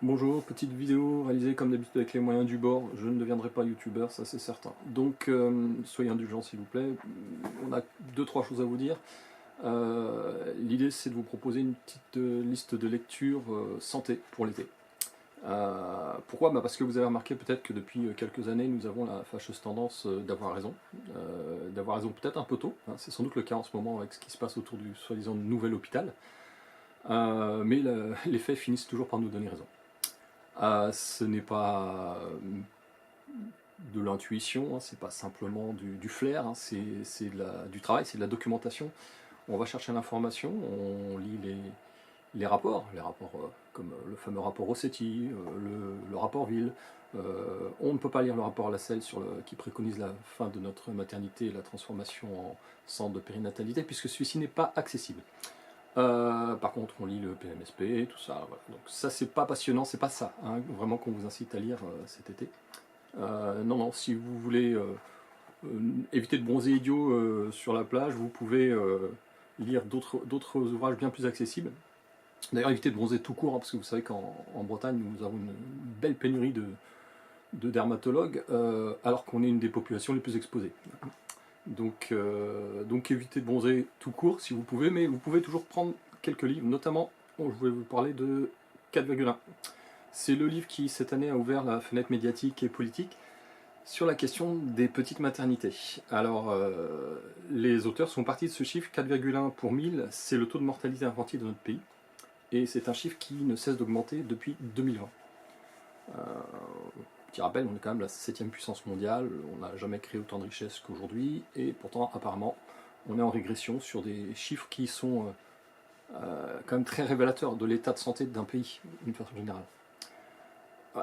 Bonjour, petite vidéo réalisée comme d'habitude avec les moyens du bord. Je ne deviendrai pas youtubeur, ça c'est certain. Donc soyez indulgents s'il vous plaît. On a deux trois choses à vous dire. L'idée c'est de vous proposer une petite liste de lecture santé pour l'été. Pourquoi? Parce que vous avez remarqué peut-être que depuis quelques années nous avons la fâcheuse tendance d'avoir raison. D'avoir raison peut-être un peu tôt, hein. C'est sans doute le cas en ce moment avec ce qui se passe autour du soi-disant nouvel hôpital. Mais les faits finissent toujours par nous donner raison. Ce n'est pas de l'intuition, hein, c'est pas simplement du flair, hein, c'est du travail, c'est de la documentation. On va chercher l'information, on lit les rapports comme le fameux rapport Rossetti, le rapport Ville. On ne peut pas lire le rapport Lassell qui préconise la fin de notre maternité et la transformation en centre de périnatalité, puisque celui-ci n'est pas accessible. Par contre, on lit le PMSP, tout ça. Voilà. Donc ça, c'est pas passionnant, c'est pas ça, hein, vraiment qu'on vous incite à lire cet été. Non, si vous voulez éviter de bronzer idiot sur la plage, vous pouvez lire d'autres ouvrages bien plus accessibles. D'ailleurs, évitez de bronzer tout court, hein, parce que vous savez qu'en Bretagne, nous avons une belle pénurie de dermatologues, alors qu'on est une des populations les plus exposées. Donc évitez de bronzer tout court si vous pouvez, mais vous pouvez toujours prendre quelques livres, notamment, je voulais vous parler de 4,1. C'est le livre qui, cette année, a ouvert la fenêtre médiatique et politique sur la question des petites maternités. Alors, les auteurs sont partis de ce chiffre, 4,1 pour 1000, c'est le taux de mortalité infantile de notre pays, et c'est un chiffre qui ne cesse d'augmenter depuis 2020. Petit rappel, on est quand même la 7e puissance mondiale, on n'a jamais créé autant de richesses qu'aujourd'hui, et pourtant, apparemment, on est en régression sur des chiffres qui sont quand même très révélateurs de l'état de santé d'un pays, d'une façon générale.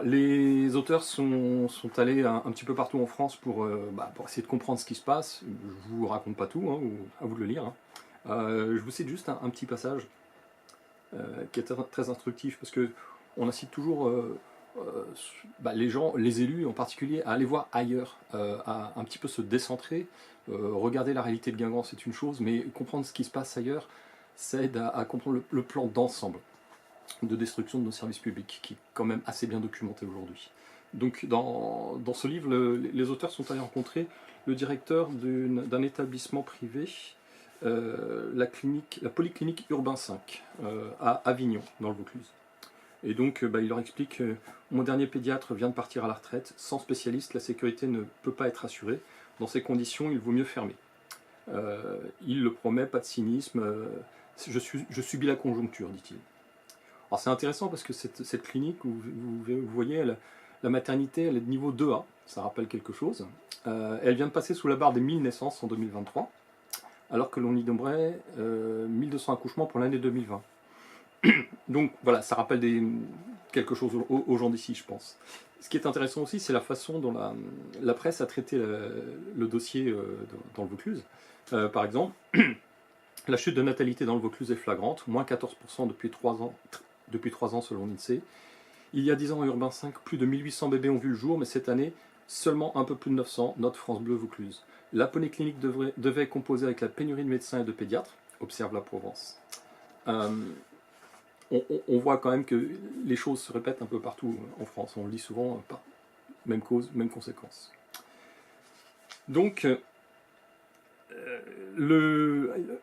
Les auteurs sont allés un petit peu partout en France pour essayer de comprendre ce qui se passe. Je vous raconte pas tout, hein, à vous de le lire. Hein. Je vous cite juste un petit passage qui est très instructif, parce que on incite toujours les élus en particulier, à aller voir ailleurs, à un petit peu se décentrer. Regarder la réalité de Guingamp, c'est une chose, mais comprendre ce qui se passe ailleurs, ça aide à comprendre le plan d'ensemble de destruction de nos services publics, qui est quand même assez bien documenté aujourd'hui. Donc dans ce livre, les auteurs sont allés rencontrer le directeur d'un établissement privé, la polyclinique Urbain 5, à Avignon, dans le Vaucluse. Et donc il leur explique mon dernier pédiatre vient de partir à la retraite, sans spécialiste, la sécurité ne peut pas être assurée. Dans ces conditions, il vaut mieux fermer. Il le promet, pas de cynisme. Je subis la conjoncture, dit-il. Alors c'est intéressant parce que cette clinique, vous voyez, la maternité, elle est de niveau 2A, ça rappelle quelque chose. Elle vient de passer sous la barre des 1000 naissances en 2023, alors que l'on y nommerait 1200 accouchements pour l'année 2020. Donc voilà, ça rappelle quelque chose aux gens d'ici, je pense. Ce qui est intéressant aussi, c'est la façon dont la presse a traité le dossier dans le Vaucluse. Par exemple, la chute de natalité dans le Vaucluse est flagrante, moins 14% depuis 3 ans selon l'INSEE. Il y a 10 ans à Urbain 5, plus de 1800 bébés ont vu le jour, mais cette année, seulement un peu plus de 900, note France Bleu Vaucluse. La polyclinique devait composer avec la pénurie de médecins et de pédiatres, observe la Provence. On voit quand même que les choses se répètent un peu partout en France. On le dit souvent, même cause, même conséquence. Donc,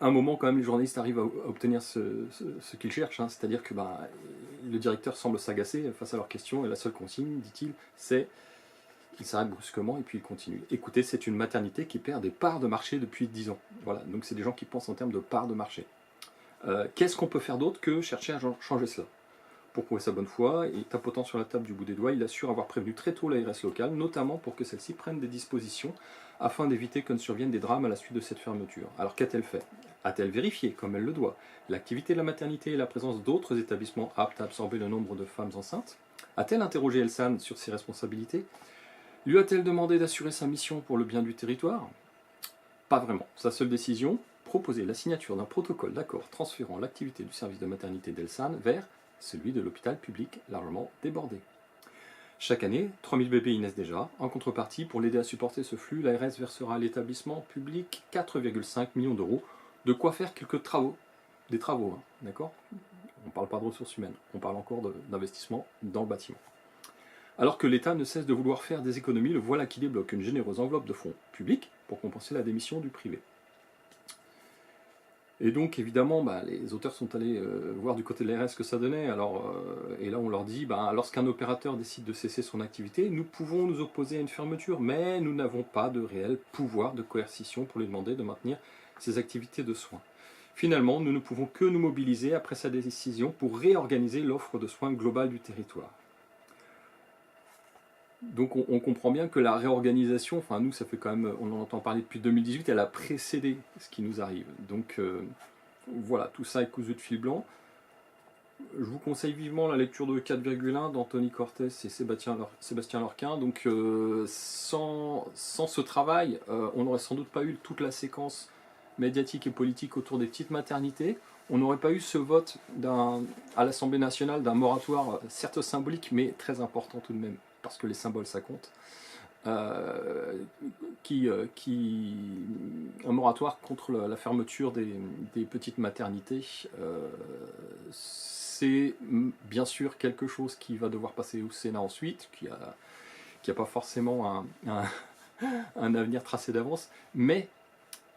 un moment quand même, les journalistes arrivent à obtenir ce qu'ils cherchent, hein, c'est-à-dire que le directeur semble s'agacer face à leurs questions, et la seule consigne, dit-il, c'est il s'arrête brusquement et puis il continue. Écoutez, c'est une maternité qui perd des parts de marché depuis 10 ans. Voilà, donc c'est des gens qui pensent en termes de parts de marché. Qu'est-ce qu'on peut faire d'autre que chercher à changer cela? Pour prouver sa bonne foi, et tapotant sur la table du bout des doigts, il assure avoir prévenu très tôt l'ARS locale, notamment pour que celle-ci prenne des dispositions afin d'éviter que ne surviennent des drames à la suite de cette fermeture. Alors qu'a-t-elle fait? A-t-elle vérifié, comme elle le doit, l'activité de la maternité et la présence d'autres établissements aptes à absorber le nombre de femmes enceintes? A-t-elle interrogé Elsan sur ses responsabilités? Lui a-t-elle demandé d'assurer sa mission pour le bien du territoire? Pas vraiment. Sa seule décision, proposer la signature d'un protocole d'accord transférant l'activité du service de maternité d'Elsan vers celui de l'hôpital public largement débordé. Chaque année, 3000 bébés y naissent déjà. En contrepartie, pour l'aider à supporter ce flux, l'ARS versera à l'établissement public 4,5 millions d'euros, de quoi faire quelques travaux. Des travaux, hein, d'accord? On ne parle pas de ressources humaines, on parle encore d'investissement dans le bâtiment. Alors que l'État ne cesse de vouloir faire des économies, le voilà qui débloque une généreuse enveloppe de fonds publics pour compenser la démission du privé. Et donc évidemment, les auteurs sont allés voir du côté de l'ARS ce que ça donnait. Et là on leur dit, lorsqu'un opérateur décide de cesser son activité, nous pouvons nous opposer à une fermeture, mais nous n'avons pas de réel pouvoir de coercition pour lui demander de maintenir ses activités de soins. Finalement, nous ne pouvons que nous mobiliser après sa décision pour réorganiser l'offre de soins globale du territoire. Donc on comprend bien que la réorganisation, enfin nous ça fait quand même, on en entend parler depuis 2018, elle a précédé ce qui nous arrive. Donc voilà, tout ça est cousu de fil blanc. Je vous conseille vivement la lecture de 4,1 d'Anthony Cortés et Sébastien Lorquin. Donc sans ce travail, on n'aurait sans doute pas eu toute la séquence médiatique et politique autour des petites maternités. On n'aurait pas eu ce vote à l'Assemblée nationale d'un moratoire, certes symbolique, mais très important tout de même, parce que les symboles ça compte, un moratoire contre la fermeture des petites maternités. C'est bien sûr quelque chose qui va devoir passer au Sénat ensuite, qui a pas forcément un avenir tracé d'avance, mais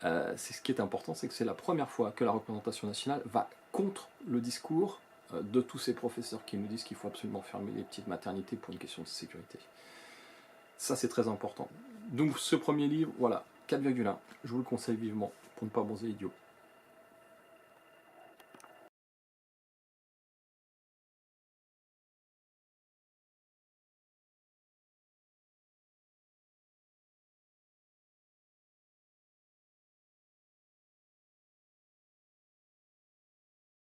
c'est ce qui est important, c'est que c'est la première fois que la représentation nationale va contre le discours de tous ces professeurs qui nous disent qu'il faut absolument fermer les petites maternités pour une question de sécurité. Ça c'est très important. Donc ce premier livre, voilà, 4,1, je vous le conseille vivement pour ne pas bronzer idiot.